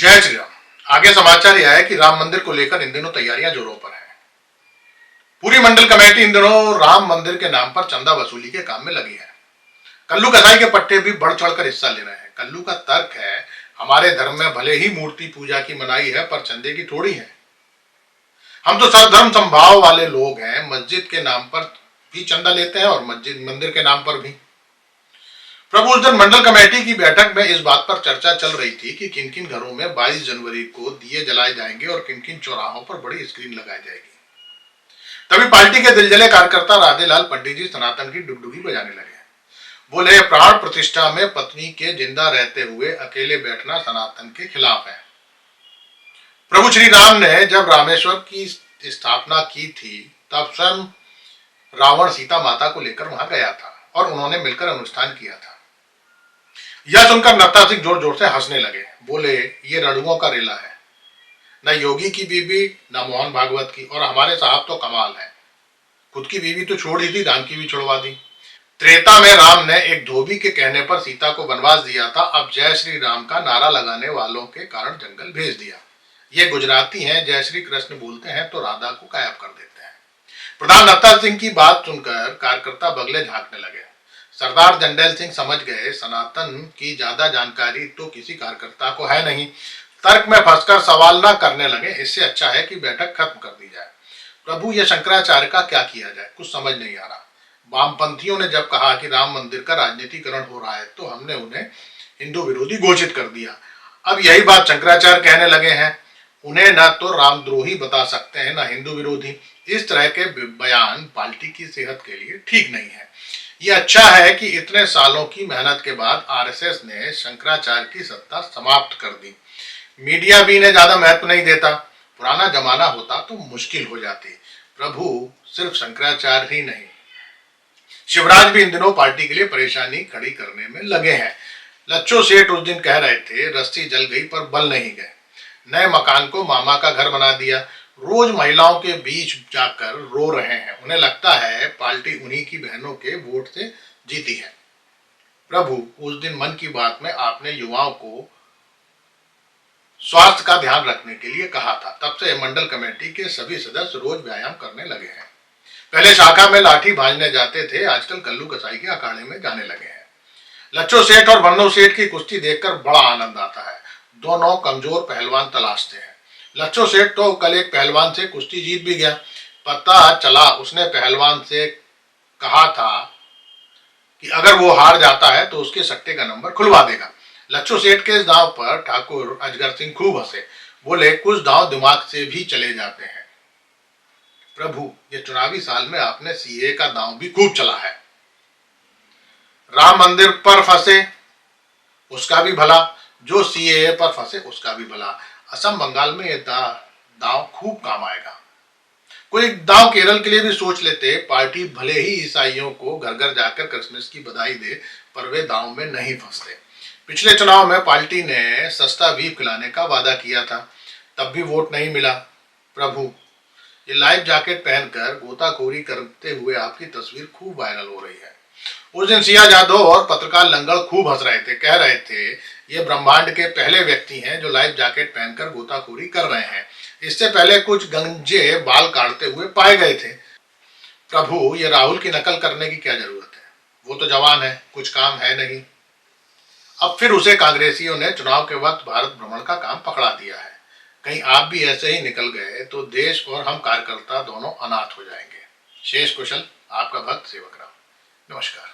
जय श्री राम। आगे समाचार यह है कि राम मंदिर को लेकर इन दिनों तैयारियां जोरों पर है। पूरी मंडल कमेटी इन दिनों राम मंदिर के नाम पर चंदा वसूली के काम में लगी है। कल्लू कसाई के पट्टे भी बढ़ चढ़कर हिस्सा ले रहे हैं। कल्लू का तर्क है, हमारे धर्म में भले ही मूर्ति पूजा की मनाही है पर चंदे की थोड़ी है। हम तो सर्वधर्म संभाव वाले लोग हैं। मस्जिद के नाम पर भी चंदा लेते हैं और मस्जिद मंदिर के नाम पर भी। प्रभु, उस दिन मंडल कमेटी की बैठक में इस बात पर चर्चा चल रही थी कि किन किन घरों में 22 जनवरी को दिए जलाए जाएंगे और किन किन चौराहों पर बड़ी स्क्रीन लगाई जाएगी। तभी पार्टी के दिलजले कार्यकर्ता राधेलाल पंडित जी सनातन की डुगडुगी बजाने लगे। बोले, प्राण प्रतिष्ठा में पत्नी के जिंदा रहते हुए अकेले बैठना सनातन के खिलाफ है। प्रभु श्री राम ने जब रामेश्वर की स्थापना की थी तब स्वयं रावण सीता माता को लेकर वहां गया था और उन्होंने मिलकर अनुष्ठान किया था। यह सुनकर नत्था सिंह जोर जोर से हंसने लगे। बोले, ये रड़ुओं का रेला है, न योगी की बीवी न मोहन भागवत की, और हमारे साहब तो कमाल है, खुद की बीवी तो छोड़ ही दी, राम की भी छुड़वा दी। त्रेता में राम ने एक धोबी के कहने पर सीता को वनवास दिया था, अब जय श्री राम का नारा लगाने वालों के कारण जंगल भेज दिया। ये गुजराती हैं, जय श्री कृष्ण बोलते हैं तो राधा को गायब कर देते हैं। प्रधान नत्था सिंह की बात सुनकर कार्यकर्ता बगले झांकने लगे। सरदार जंडेल सिंह समझ गए, सनातन की ज्यादा जानकारी तो किसी कार्यकर्ता को है नहीं। तर्क में फंसकर सवाल न करने लगे। इससे अच्छा है कि बैठक खत्म कर दी जाए। प्रभु, ये शंकराचार्य का क्या किया जाए, कुछ समझ नहीं आ रहा। वामपंथियों ने जब कहा कि राम मंदिर का राजनीतिकरण हो रहा है तो हमने उन्हें हिंदू विरोधी घोषित कर दिया। अब यही बात शंकराचार्य कहने लगे हैं। उन्हें न तो रामद्रोही बता सकते हैं न हिंदू विरोधी। इस तरह के बयान पार्टी की सेहत के लिए ठीक नहीं है। ये अच्छा है कि इतने सालों की मेहनत के बाद आरएसएस ने शंकराचार्य की सत्ता समाप्त कर दी। मीडिया भी इन्हें ज्यादा महत्व नहीं देता। पुराना जमाना होता तो मुश्किल हो जाती। प्रभु, सिर्फ शंकराचार्य ही नहीं, शिवराज भी इन दिनों पार्टी के लिए परेशानी खड़ी करने में लगे हैं। लच्छो सेठ उस दिन कह रहे थे, रस्सी जल गई पर बल नहीं गए। नए मकान को मामा का घर बना दिया। रोज महिलाओं के बीच जाकर रो रहे हैं। उन्हें लगता है पार्टी उन्हीं की बहनों के वोट से जीती है। प्रभु, उस दिन मन की बात में आपने युवाओं को स्वास्थ्य का ध्यान रखने के लिए कहा था। तब से मंडल कमेटी के सभी सदस्य रोज व्यायाम करने लगे हैं। पहले शाखा में लाठी भांजने जाते थे, आजकल कल्लू कसाई के अखाड़े में जाने लगे हैं। लच्छो सेठ और बन्नो सेठ की कुश्ती देखकर बड़ा आनंद आता है। दोनों कमजोर पहलवान तलाशते हैं। लच्छो सेठ तो कल एक पहलवान से कुश्ती जीत भी गया। पता चला उसने पहलवान से कहा था कि अगर वो हार जाता है तो उसके सट्टे का नंबर खुलवा देगा। लच्छो सेठ के इस दांव पर ठाकुर अजगर सिंह खूब हंसे। बोले, कुछ दांव दिमाग से भी चले जाते हैं। प्रभु, ये चुनावी साल में आपने सीए का दांव भी खूब चला है। राम मंदिर पर फंसे उसका भी भला, जो सीए पर फंसे उसका भी भला। असम बंगाल में ये दांव खूब काम आएगा। कोई दांव केरल के लिए भी सोच लेते। पार्टी भले ही ईसाइयों को घर घर जाकर क्रिसमस की बधाई दे, पर वे दांव में नहीं फंसते। पिछले चुनाव में पार्टी ने सस्ता बीफ खिलाने का वादा किया था, तब भी वोट नहीं मिला। प्रभु, ये लाइफ जैकेट पहनकर गोताखोरी करते हुए आपकी तस्वीर खूब वायरल हो रही है। उस दिन सिया यादव और पत्रकार लंगड़ खूब हंस रहे थे, कह रहे थे ये ब्रह्मांड के पहले व्यक्ति हैं जो लाइफ जैकेट पहनकर गोताखोरी कर रहे हैं। इससे पहले कुछ गंजे बाल काटते हुए पाए गए थे। प्रभु, ये राहुल की नकल करने की क्या जरूरत है, वो तो जवान है, कुछ काम है नहीं। अब फिर उसे कांग्रेसियों ने चुनाव के वक्त भारत भ्रमण का काम पकड़ा दिया है। कहीं आप भी ऐसे ही निकल गए तो देश और हम कार्यकर्ता दोनों अनाथ हो जाएंगे। शेष कुशल, आपका भक्त सेवक राम। नमस्कार।